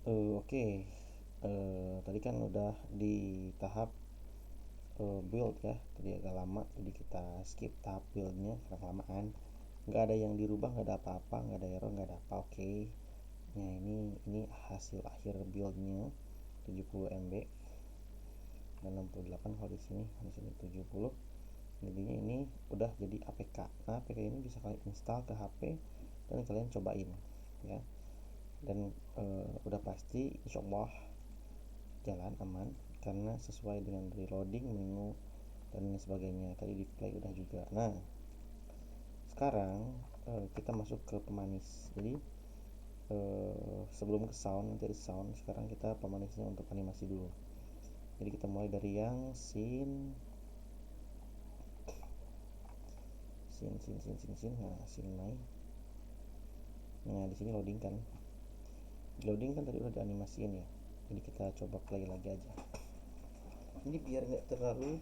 Oke. Tadi kan udah di tahap build ya, tadi agak lama, jadi kita skip tahap buildnya karena kelamaan. Nggak ada yang dirubah, nggak ada apa-apa, nggak ada error, nggak ada apa. Oke. Nah, ini hasil akhir buildnya 70 MB dan 68 kalau di sini 70. Jadinya ini udah jadi APK. Nah, APK ini bisa kalian install ke HP dan kalian cobain ya. Dan udah pasti insyaallah jalan aman karena sesuai dengan reloading menu dan lain sebagainya. Tadi di play udah juga. Nah, sekarang kita masuk ke pemanis. Jadi sebelum ke sound, nanti ada sound, sekarang kita pemanisnya untuk animasi dulu. Jadi kita mulai dari yang scene. Nah, scene naik. Nah, di sini loading kan. Loading kan tadi udah dianimasiin ya. Jadi kita coba play lagi aja. Ini biar nggak terlalu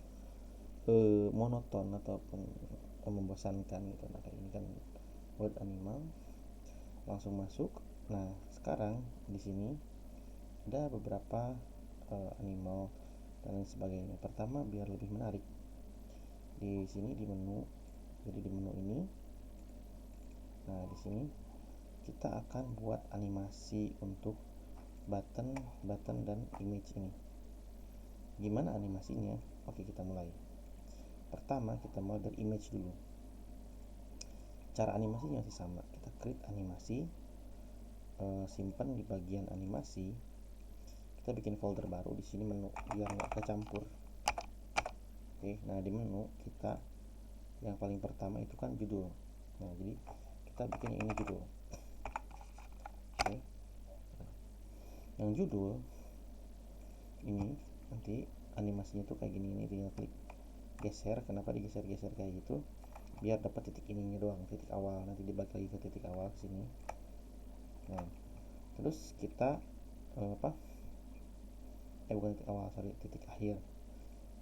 monoton ataupun membosankan gitu. Nah, kayak ini kan word animal langsung masuk. Nah, sekarang di sini ada beberapa animal dan lain sebagainya. Pertama, biar lebih menarik, di sini di menu, jadi di menu ini, nah di sini kita akan buat animasi untuk button dan image ini. Gimana animasinya? Oke, kita mulai. Pertama, kita mulai dari image dulu. Cara animasinya masih sama, kita create animasi, simpan di bagian animasi, kita bikin folder baru di sini menu biar nggak kecampur. Oke, nah di menu kita yang paling pertama itu kan judul. Nah, jadi kita bikin yang ini judul. Oke, yang judul ini nanti animasinya tuh kayak gini. Ini tinggal klik geser. Kenapa digeser-geser kayak gitu? Biar dapat titik ininya doang, titik awal. Nanti dibalik lagi ke titik awal ke sini. Nah, terus kita bukan titik awal, sorry, titik akhir.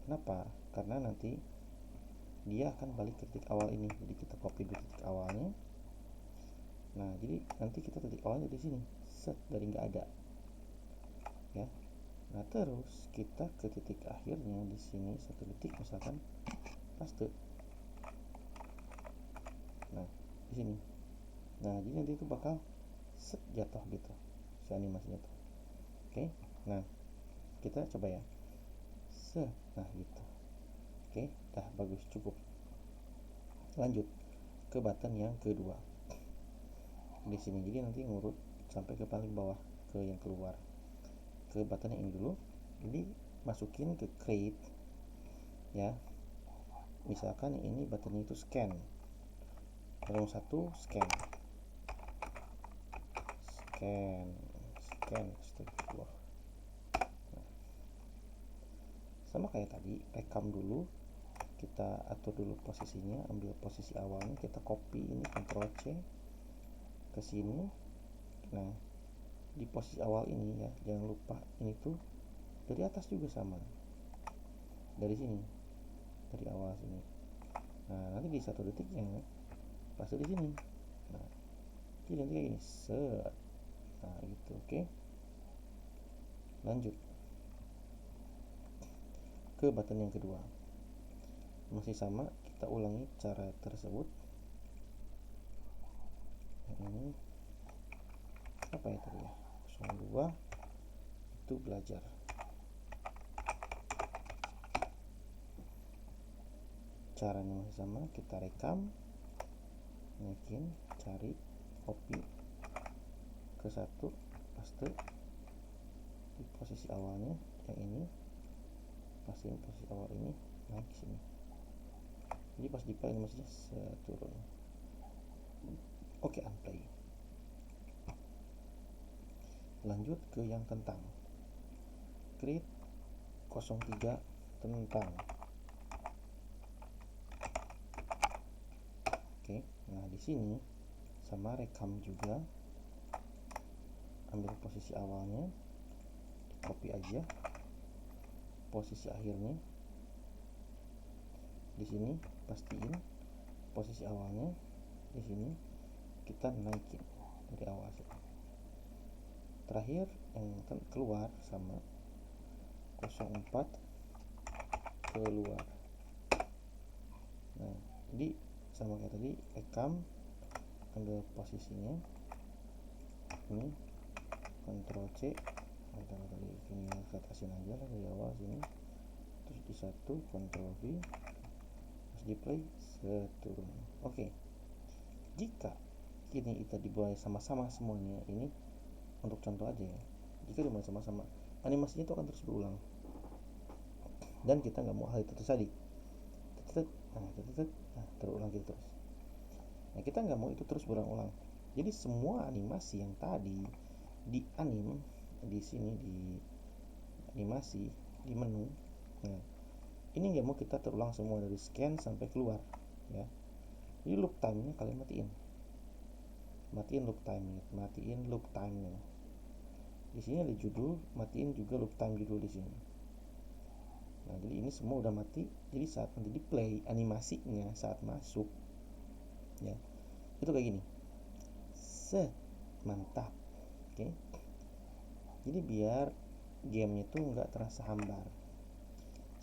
Kenapa? Karena nanti dia akan balik ke titik awal ini. Jadi kita copy dulu titik awalnya. Nah, jadi nanti kita titik awalnya di sini, set, dari nggak ada, ya. Nah, terus kita ke titik akhirnya di sini 1 detik misalkan, paste. Nah, di sini. Nah, jadi nanti itu bakal set jatuh gitu si animasinya tuh. Oke. Nah, kita coba ya. Nah, gitu. Oke, dah bagus, cukup. Lanjut ke button yang kedua. Di sini jadi nanti ngurut sampai ke paling bawah, ke yang keluar. Ke button yang ini dulu. Jadi masukin ke create ya. Misalkan ini buttonnya itu scan. Yang satu scan. Astagfirullah. Nah, sama kayak tadi, rekam dulu, kita atur dulu posisinya, ambil posisi awalnya, kita copy ini, Ctrl C ke sini. Nah, di posisi awal ini ya, jangan lupa ini tuh dari atas juga sama, dari sini, dari awal sini. Nah, nanti di 1 detiknya pasti di sini. Nah, jadi nanti kayak gini, set. Nah, gitu. Oke, lanjut ke button yang kedua. Masih sama, kita ulangi cara tersebut. Ini apa ya tadi ya, 02 itu belajar. Caranya masih sama, kita rekam, naikin, cari, copy ke satu, paste di posisi awalnya yang ini, pastiin posisi awal ini, naik sini. Jadi pas di play animasinya turun. Oke, unplay. Lanjut ke yang tentang, create 03 tentang. Oke, nah di sini sama rekam juga, ambil posisi awalnya, di copy aja, posisi akhirnya di sini, pastiin posisi awalnya di sini, kita naikin dari awal sini. terakhir yang keluar sama 04 keluar. Nah jadi sama kayak tadi, rekam, ambil posisinya ini, Ctrl C, kita tadi ini atasin aja lah dari awal sini, terus di satu Ctrl V, terus di play seterusnya. Oke, jika ini kita dimulai sama-sama semuanya, ini untuk contoh aja ya, jika dimulai sama-sama, animasinya itu akan terus berulang dan kita nggak mau hal itu terjadi. Terulang gitu terus. Nah kita nggak mau itu terus berulang-ulang. Jadi semua animasi yang tadi di anim di sini di animasi di menu, nah ini nggak mau kita terulang semua dari scan sampai keluar ya. Jadi loop time-nya kalian matiin loop time-nya. Di sini ada judul, matiin juga loop time judul di sini. Nah jadi ini semua udah mati. Jadi saat nanti di play animasinya saat masuk ya, itu kayak gini, mantap. Oke, jadi biar gamenya tuh nggak terasa hambar.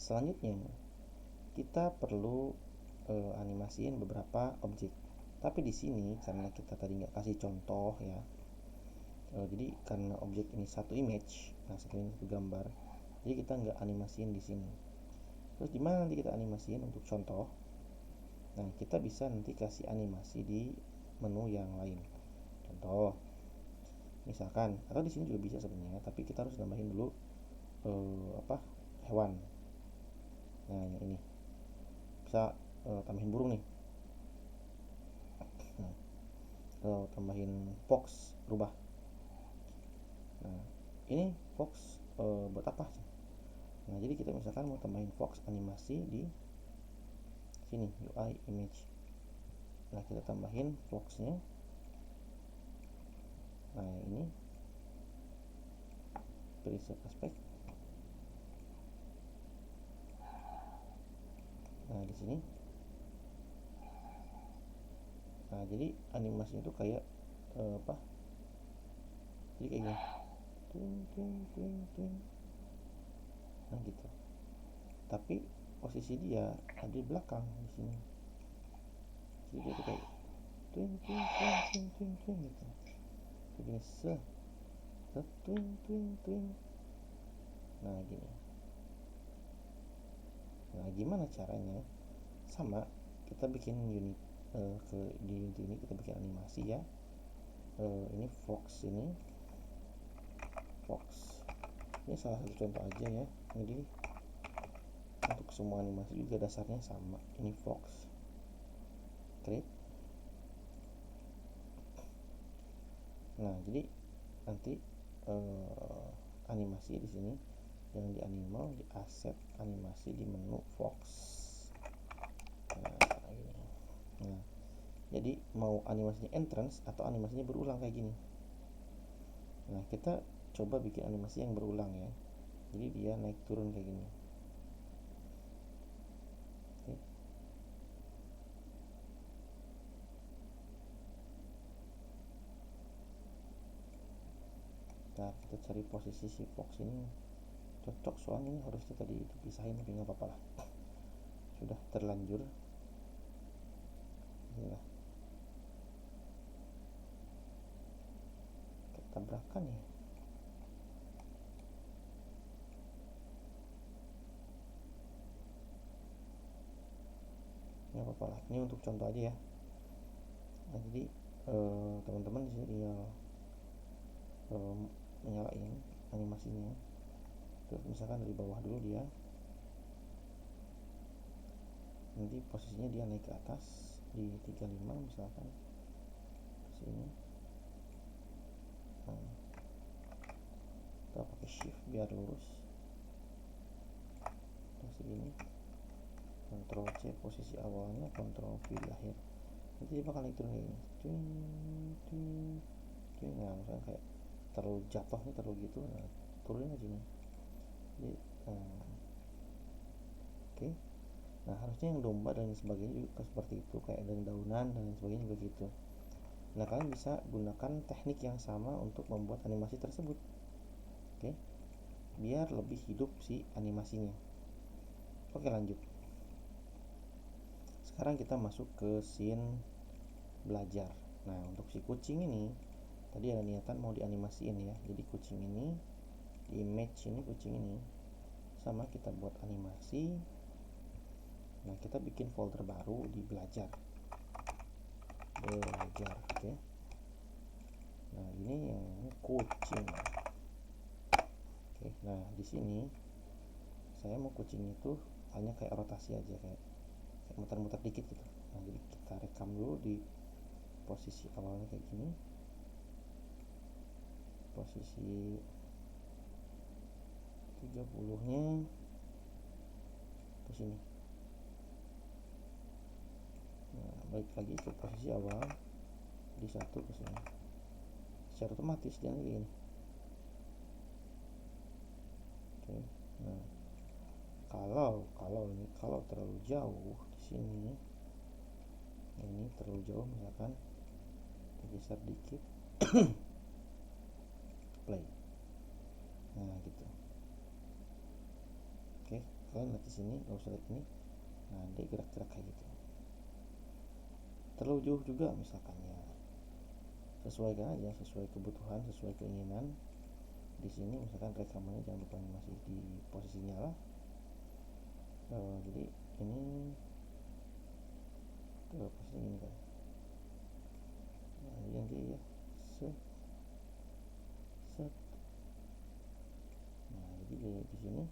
Selanjutnya kita perlu animasiin beberapa objek. Tapi di sini karena kita tadi nggak kasih contoh ya, jadi karena objek ini satu image, nah satu gambar, jadi kita nggak animasiin di sini. Terus di mana nanti kita animasiin untuk contoh? Nah kita bisa nanti kasih animasi di menu yang lain. Contoh, misalkan, atau di sini juga bisa sebenarnya, tapi kita harus tambahin dulu hewan. Nah yang ini bisa tambahin burung nih. Nah, tambahin fox, rubah. Nah ini fox buat apa sih? Nah jadi kita misalkan mau tambahin fox animasi di sini UI image. Nah kita tambahin foxnya. Nah ini preset aspect. Nah di sini. Nah jadi animasinya itu kayak jadi kayak gini, twing. Nah gitu. Tapi posisi dia ada di belakang di sini. Jadi dia tuh kayak twing gitu. Begini twing. Nah gini. Nah gimana caranya? Sama, kita bikin unit di unit ini kita bikin animasi ya. Ini fox ini salah satu contoh aja ya. Jadi untuk semua animasi juga dasarnya sama. Ini fox, create. Nah jadi nanti animasi di sini yang di animal, di asset animasi di menu fox. Nah jadi mau animasinya entrance atau animasinya berulang kayak gini. Nah kita coba bikin animasi yang berulang ya, jadi dia naik turun kayak gini. Oke. Nah kita cari posisi si fox ini cocok, soalnya ini harusnya tadi dipisahin tapi nggak apa-apa lah, sudah terlanjur. Inilah tabrakan ya. Nggak apa-apa lah, ini untuk contoh aja ya. Nah jadi teman-teman di sini tinggal nyalain animasinya. Terus misalkan dari bawah dulu dia, nanti posisinya dia naik ke atas di 35 misalkan ke sini. Nah, kita pakai shift biar lurus. Terus segini, Ctrl C posisi awalnya, Ctrl V di akhir. Nanti dia bakal naik turun kayak gini. Nah misalkan kayak terlalu jatuhnya terlalu gitu, nah turunin aja nih. Jadi, oke. Nah harusnya yang domba dan sebagainya juga seperti itu, kayak ada daunan dan sebagainya juga gitu. Nah, kalian bisa gunakan teknik yang sama untuk membuat animasi tersebut. Oke, biar lebih hidup si animasinya. Oke, lanjut. Sekarang kita masuk ke scene belajar. Nah, untuk si kucing ini tadi ada niatan mau dianimasiin ya. Jadi kucing ini di image ini, kucing ini sama kita buat animasi. Nah, kita bikin folder baru di belajar. Oke. Nah, ini yang kucing. Oke, nah di sini saya mau kucing itu hanya kayak rotasi aja, kayak muter-muter dikit gitu. Nah, jadi kita rekam dulu di posisi awalnya kayak gini, posisi 30-nya ke sini. Nah, balik lagi ke posisi awal di 1 ke sini. Secara otomatis dia kayak gini. Oke. Nah, kalau terlalu jauh di sini, ini terlalu jauh, misalkan geser dikit, play. Nah, gitu. Oke, kalian lihat di sini, nggak usah lihat ini. Nah, dia gerak-gerak kayak gitu. Terlalu jauh juga misalkan ya, sesuaikan aja, sesuai kebutuhan, sesuai keinginan. Di sini misalkan rekamannya jangan lupa masih di posisi nyala. Jadi ini ke posisi ini kan. Nah, nanti ya set. Nah, jadi di sini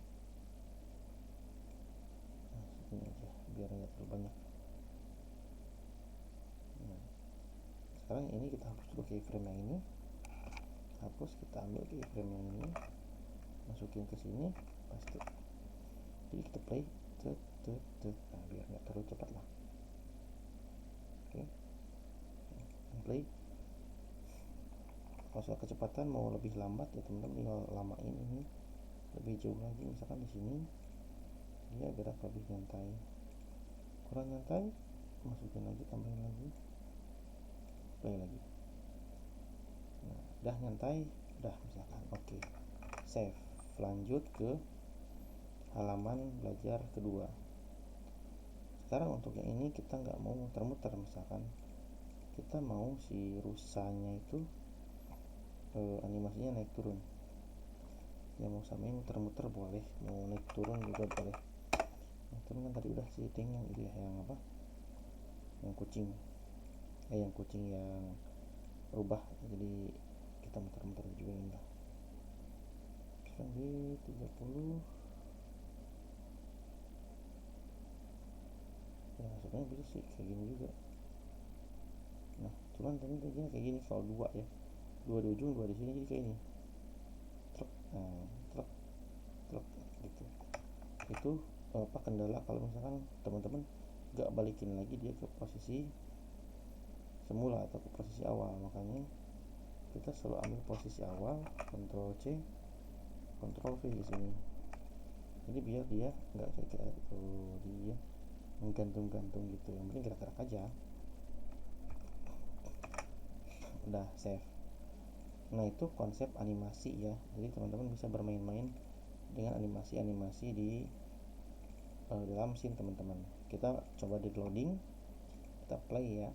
ini aja biar nggak terlalu banyak. Nah, sekarang ini kita hapus dulu keyframe yang ini, kita ambil keyframe yang ini, masukin ke sini, paste. Jadi kita play, nah biar nggak terlalu cepat lah. Oke, play. Kalau soal kecepatan mau lebih lambat ya teman-teman, tinggal lamain ini lebih jauh lagi. Misalkan di sini dia gerak lebih nyantai, kurang nyantai, masukin lagi, tambahin lagi, play lagi. Nah, udah nyantai, udah misalkan. Oke, save, lanjut ke halaman belajar kedua. Sekarang untuk yang ini kita nggak mau muter-muter, misalkan kita mau si rusanya itu animasinya naik turun. Yang mau samain muter-muter boleh, mau naik turun juga boleh. Naik turun kan tadi udah setting yang itu ya, yang apa? Yang kucing. Yang kucing yang rubah. Jadi kita muter-muter juga ini lah. Sekarang di 30. Ya sebenarnya bisa sih kayak gini juga. Nah, cuman tadi dia kayak gini kalau dua ya. Dua di ujung, dua di sini, jadi kayak ini. Nah, truk gitu. Itu apa kendala kalau misalkan teman-teman gak balikin lagi dia ke posisi semula atau ke posisi awal. Makanya kita selalu ambil posisi awal, Ctrl C, Ctrl V di sini. Jadi biar dia nggak kayak dia menggantung-gantung gitu. Yang penting gerak-gerak aja. Udah save. Nah, itu konsep animasi ya. Jadi teman-teman bisa bermain-main dengan animasi-animasi di dalam scene teman-teman. Kita coba di loading, kita play ya.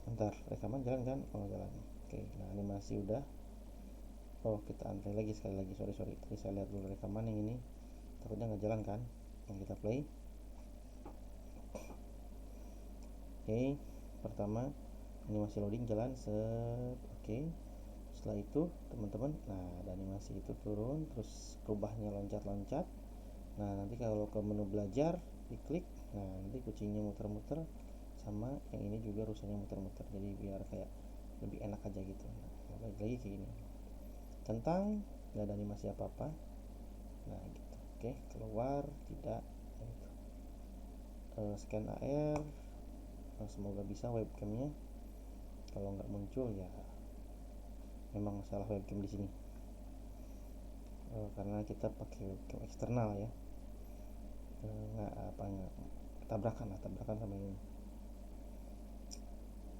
Bentar, rekaman jalan kan? Oh, jalan. Oke, nah animasi udah. Oh, kita unplay lagi sekali lagi. Sorry. Tadi saya lihat dulu rekaman yang ini. Takutnya nggak jalan kan? Nah, kita play. Oke, pertama animasi loading jalan set. Oke. Setelah itu teman-teman, nah ada animasi itu turun, terus rubahnya loncat-loncat. Nah, nanti kalau ke menu belajar diklik, nah nanti kucingnya muter-muter, sama yang ini juga rusanya muter-muter, jadi biar kayak lebih enak aja gitu. Nah, balik lagi kayak gini, centang, nggak ada animasi apa-apa. Nah gitu. Oke, keluar tidak. Nah, gitu. Scan AR, semoga bisa webcamnya. Kalau nggak muncul ya memang salah webcam di sini, karena kita pakai webcam eksternal ya. Nggak tabrakan sama ini.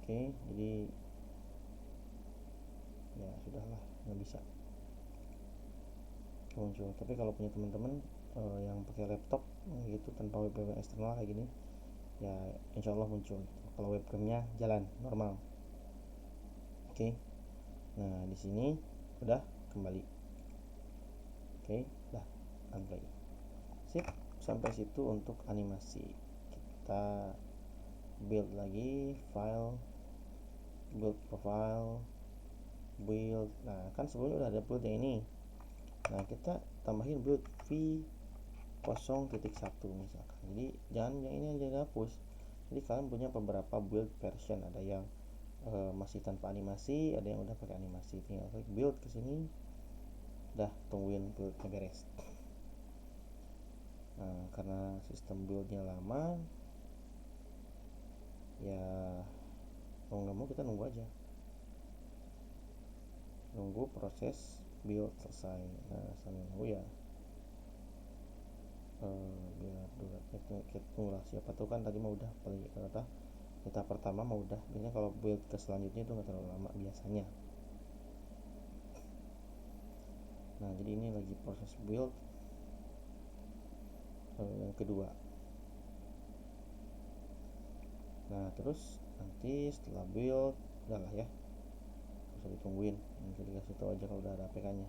Oke, jadi ya sudahlah, nggak bisa muncul. Tapi kalau punya teman-teman yang pakai laptop gitu tanpa webcam eksternal kayak gini, ya insya Allah muncul kalau webcamnya jalan normal. Oke, nah di sini udah kembali. Oke, udah unplay. Sip, sampai situ untuk animasi. Kita build lagi file, build profile, build. Nah kan sebelumnya udah ada build yang ini. Nah kita tambahin build v0.1 misalkan. Jadi jangan yang ini aja dihapus. Jadi kalian punya beberapa build version, ada yang masih tanpa animasi, ada yang udah pakai animasi. Tinggal klik build ke sini, udah tungguin buildnya beres. Nah karena sistem buildnya lama, ya mau nggak mau kita nunggu aja, nunggu proses build selesai. Nah sambil nunggu ya biar kita tunggu lah, siapa tuh kan tadi mau udah paling kita pertama mau udah. Biasanya kalau build ke selanjutnya itu nggak terlalu lama biasanya. Nah jadi ini lagi proses build yang kedua. Nah terus nanti setelah build udahlah ya, bisa ditungguin, bisa dikasih tahu aja kalau udah ada APK nya.